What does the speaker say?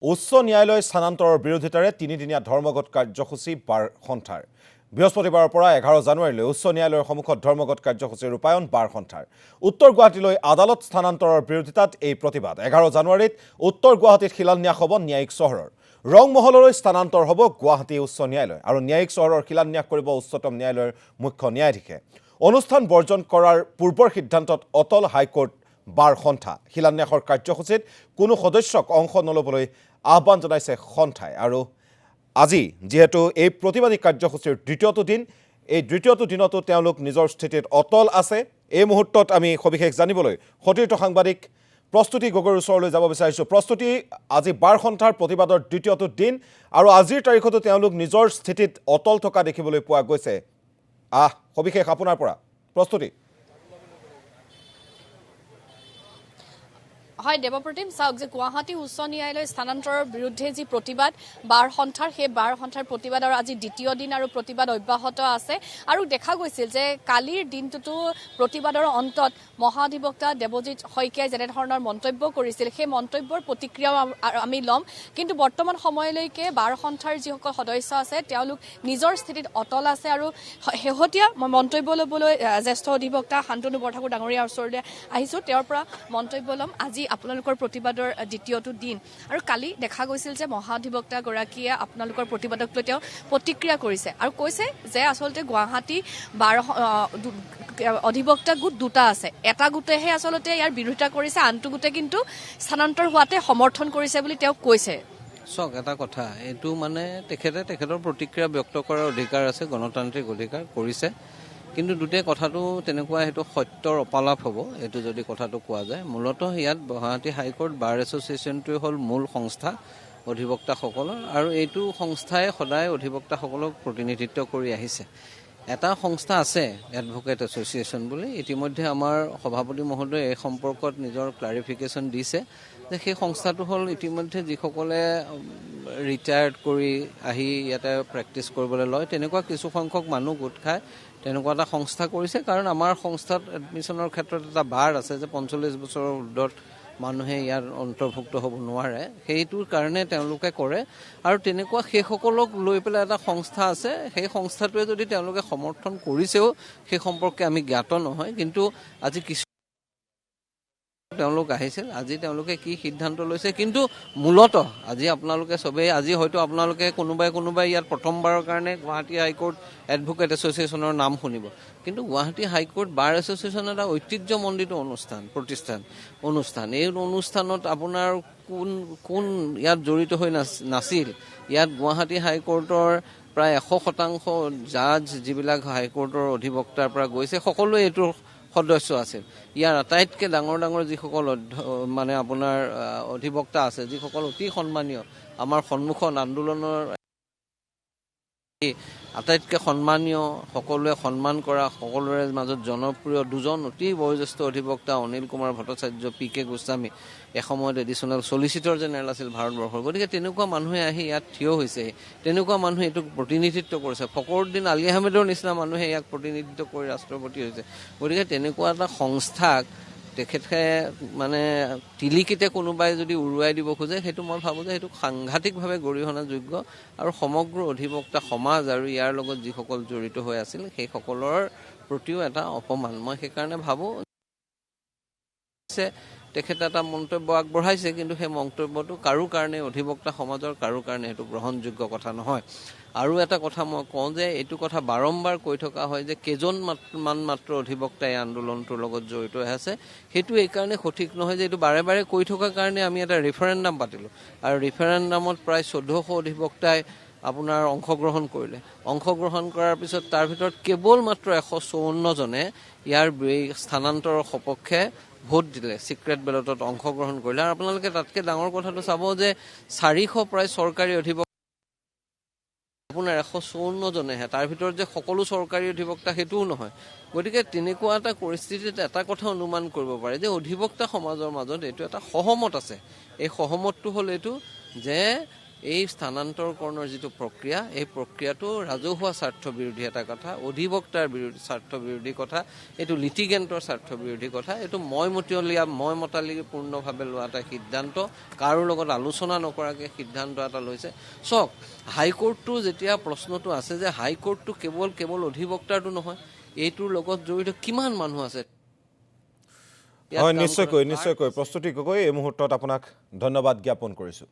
উচ্চ ন্যায়ালয় স্থানান্তৰৰ বিৰোধিতাৰে তিনিদিনীয়া ধৰ্মঘট কাৰ্যসূচী বাৰসন্থাৰ বৃহস্পতিবাৰৰ পৰা 11 জানুৱাৰীলৈ উচ্চ ন্যায়ালয়ৰ সন্মুখত ধৰ্মঘট কাৰ্যসূচীৰ ৰূপায়ণ বাৰসন্থাৰ উত্তৰ গুৱাহাটীলৈ আদালত স্থানান্তৰৰ বিৰোধিতাত এই প্ৰতিবাদ 11 জানুৱাৰীত উত্তৰ গুৱাহাটীত শিলান্যাস হ'ব ন্যায়িক চহৰৰ ৰংমহললৈ স্থানান্তৰ হ'ব গুৱাহাটী উচ্চ ন্যায়ালয় আৰু ন্যায়িক চহৰৰ শিলান্যাস কৰিব উচ্চতম ন্যায়ালয়ৰ মুখ্য ন্যায়াধীশে অনুষ্ঠান বৰ্জন কৰাৰ পূৰ্বৰ সিদ্ধান্তত অটল হাইকোৰ্ট বাৰসন্থা শিলান্যাসৰ কাৰ্যসূচীত কোনো সদস্যক অংশ নলবলৈ আহ্বান জনাইছে সন্থাই আৰু আজি যেহেতু এই প্ৰতিবাদী কাৰ্যসূচীৰ দ্বিতীয়টো দিন এই দ্বিতীয়টো দিনতো তেওঁলোক নিজৰ স্থিতিত অটল আছে এই মুহূৰ্তত আমি সবিশেষ জানিবলৈ সতীৰ্থ সাংবাদিক প্ৰস্তুতি গগৈৰ ওচৰলৈ যাব বিচাৰিছোঁ প্ৰস্তুতি আজি বাৰসন্থাৰ প্ৰতিবাদৰ দ্বিতীয়টো দিন আৰু আজিৰ তাৰিখতো তেওঁলোক নিজৰ স্থিতিত অটল থকা দেখিবলৈ পোৱা গৈছে সবিশেষ আপোনাৰ পৰা প্ৰস্তুতি হয় দেৱপ্ৰতিম চাওক যে গুৱাহাটী উচ্চ ন্যায়ালয় স্থানান্তৰৰ বিৰুদ্ধে যি প্ৰতিবাদ বাৰসন্থাৰ সেই বাৰসন্থাৰ প্ৰতিবাদ আৰু আজি দ্বিতীয় দিন আৰু প্ৰতিবাদ অব্যাহত আছে আৰু দেখা গৈছিল যে কালিৰ দিনটোতো প্ৰতিবাদৰ অন্তত মহাধিবক্তা দেৱজিৎ শইকীয়াই যেনেধৰণৰ মন্তব্য কৰিছিল সেই মন্তব্যৰ প্ৰতিক্ৰিয়াও আমি ল'ম কিন্তু বৰ্তমান সময়লৈকে বাৰসন্থাৰ যিসকল সদস্য আছে তেওঁলোক নিজৰ স্থিতিত অটল আছে আৰু শেহতীয়া মন্তব্য ল'বলৈ জ্যেষ্ঠ অধিবক্তা শান্তনু বৰঠাকুৰ ডাঙৰীয়াৰ ওচৰলৈ আহিছোঁ তেওঁৰ পৰা মন্তব্য ল'ম আজি আপোনালোকৰ প্ৰতিবাদৰ দ্বিতীয়টো দিন আৰু কালি দেখা গৈছিল যে মহাধিবক্তাগৰাকীয়ে আপোনালোকৰ প্ৰতিবাদক লৈ তেওঁ প্ৰতিক্ৰিয়া কৰিছে আৰু কৈছে যে আচলতে গুৱাহাটী অধিবক্তা গোট দুটা আছে এটা গোটেহে আচলতে ইয়াৰ বিৰোধিতা কৰিছে আনটো গোটে কিন্তু স্থানান্তৰ হোৱাতে সমৰ্থন কৰিছে বুলি তেওঁ কৈছে চাওক এটা কথা এইটো মানে তেখেতৰ প্ৰতিক্ৰিয়া ব্যক্ত কৰাৰ অধিকাৰ আছে গণতান্ত্ৰিক অধিকাৰ কৰিছে কিন্তু দুটাই কথাটো তেনেকুৱা সেইটো সত্যৰ অপালাপ হ'ব এইটো যদি কথাটো কোৱা যায় মূলতঃ ইয়াত গুৱাহাটী হাইকোৰ্ট বাৰ এছ'চিয়েশ্যনটোৱে হ'ল মূল সংস্থা অধিবক্তাসকলৰ আৰু এইটো সংস্থাই সদায় অধিবক্তাসকলক প্ৰতিনিধিত্ব কৰি আহিছে এটা সংস্থা আছে এডভোকেট এছ'চিয়েশ্যন বুলি ইতিমধ্যে আমাৰ সভাপতি মহোদয়ে এই সম্পৰ্কত নিজৰ ক্লাৰিফিকেশ্যন দিছে যে সেই সংস্থাটো হ'ল ইতিমধ্যে যিসকলে ৰিটায়াৰ্ড কৰি আহি ইয়াতে প্ৰেক্টিচ কৰিবলৈ লয় তেনেকুৱা কিছু সংখ্যক মানুহ গোট খায় তেনেকুৱা এটা সংস্থা কৰিছে কাৰণ আমাৰ সংস্থাত এডমিশ্যনৰ ক্ষেত্ৰত এটা বাৰ আছে যে 45 বছৰৰ ঊৰ্ধত মানুহে ইয়াৰ অন্তৰ্ভুক্ত হ'ব নোৱাৰে সেইটোৰ কাৰণে তেওঁলোকে কৰে আৰু তেনেকুৱা সেইসকলক লৈ পেলাই এটা সংস্থা আছে সেই সংস্থাটোৱে যদি তেওঁলোকে সমৰ্থন কৰিছেও সেই সম্পৰ্কে আমি জ্ঞাত নহয় কিন্তু আজি কিছু তেওঁলোক আহিছিল আজি তেওঁলোকে কি সিদ্ধান্ত লৈছে কিন্তু মূলতঃ আজি আপোনালোকে চবেই আজি হয়তো আপোনালোকে কোনোবাই ইয়াত প্ৰথমবাৰৰ কাৰণে গুৱাহাটী হাইকোৰ্ট এডভোকেট এছ'চিয়েশ্যনৰ নাম শুনিব কিন্তু গুৱাহাটী হাইকোৰ্ট বাৰ এছ'চিয়েশ্যন এটা ঐতিহ্যমণ্ডিত অনুষ্ঠান এই অনুষ্ঠানত আপোনাৰ কোন ইয়াত জড়িত হৈ নাছিল ইয়াত গুৱাহাটী হাইকোৰ্টৰ প্ৰায় 100% জাজ যিবিলাক হাইকোৰ্টৰ অধিবক্তাৰ পৰা গৈছে সকলোৱে এইটোৰ সদস্য আছিল ইয়াৰ আটাইতকৈ ডাঙৰ যিসকল মানে আপোনাৰ অধিবক্তা আছে যিসকল অতি সন্মানীয় আমাৰ সন্মুখত আন্দোলনৰ আটাইতকৈ সন্মানীয় সকলোৱে সন্মান কৰা সকলোৰে মাজত জনপ্ৰিয় দুজন অতি বয়োজ্যেষ্ঠ অধিবক্তা অনিল কুমাৰ ভট্টাচাৰ্য PK গোস্বামী এসময়ত এডিশ্যনেল চলিচিটৰ জেনেৰেল আছিল ভাৰতবৰ্ষৰ গতিকে তেনেকুৱা মানুহে আহি ইয়াত থিয় হৈছে তেনেকুৱা মানুহে এইটোক প্ৰতিনিধিত্ব কৰিছে ফখৰুদ্দিন আলি আহমেদৰ নিচিনা মানুহে ইয়াক প্ৰতিনিধিত্ব কৰি ৰাষ্ট্ৰপতি হৈছে গতিকে তেনেকুৱা এটা সংস্থাক তেখেতে মানে তিলিকিতে কোনোবাই যদি উৰুৱাই দিব খোজে সেইটো মই ভাবোঁ যে সেইটো সাংঘাতিকভাৱে গৰিহণাযোগ্য আৰু সমগ্ৰ অধিবক্তা সমাজ আৰু ইয়াৰ লগত যিসকল জড়িত হৈ আছিল সেইসকলৰ প্ৰতিও এটা অপমান মই সেইকাৰণে ভাবোঁ তেখেতে এটা মন্তব্য আগবঢ়াইছে কিন্তু সেই মন্তব্যটো কাৰো কাৰণে অধিবক্তা সমাজৰ কাৰো কাৰণে সেইটো গ্ৰহণযোগ্য কথা নহয় আৰু এটা কথা মই কওঁ যে এইটো কথা বাৰম্বাৰ কৈ থকা হয় যে কেইজনমান মাত্ৰ অধিবক্তাই আন্দোলনটোৰ লগত জড়িত হৈ আছে সেইটো এইকাৰণে সঠিক নহয় যে এইটো বাৰে বাৰে কৈ থকাৰ কাৰণে আমি এটা ৰেফাৰেণ্ডাম পাতিলোঁ আৰু ৰেফাৰেণ্ডামত প্ৰায় 1400 অধিবক্তাই আপোনাৰ অংশগ্ৰহণ কৰিলে অংশগ্ৰহণ কৰাৰ পিছত তাৰ ভিতৰত কেৱল মাত্ৰ 154 জনে ইয়াৰ স্থানান্তৰৰ সপক্ষে ভোট দিলে চিক্ৰেট বেলটত অংশগ্ৰহণ কৰিলে আৰু আপোনালোকে তাতকৈ ডাঙৰ কথাটো চাব যে 400 প্ৰায় চৰকাৰী অধিবক্তা আপোনাৰ 154 জনেহে তাৰ ভিতৰত যে সকলো চৰকাৰী অধিবক্তা সেইটোও নহয় গতিকে তেনেকুৱা এটা পৰিস্থিতিত এটা কথা অনুমান কৰিব পাৰে যে অধিবক্তা সমাজৰ মাজত এইটো এটা সহমত আছে এই সহমতটো হ'ল এইটো যে এই স্থানান্তৰকৰণৰ যিটো প্ৰক্ৰিয়া এই প্ৰক্ৰিয়াটো ৰাজহুৱা স্বাৰ্থ বিৰোধী এটা কথা, অধিবক্তাৰ স্বাৰ্থ বিৰোধী কথা, এইটো লিটিগেণ্টৰ স্বাৰ্থ বিৰোধী কথা, এইটো মতালিপূৰ্ণভাৱে লোৱা এটা সিদ্ধান্ত, কাৰো লগত আলোচনা নকৰাকৈ সিদ্ধান্ত এটা লৈছে। চাওক, হাইকোৰ্টটো যেতিয়া প্ৰশ্নটো আছে যে হাইকোৰ্টটো কেৱল অধিবক্তাৰটো নহয়, এইটোৰ লগত জড়িত কিমান মানুহ আছে। হয়, নিশ্চয়কৈ প্ৰস্তুতি গগৈ, এই মুহূৰ্তত আপোনাক ধন্যবাদ জ্ঞাপন কৰিছোঁ।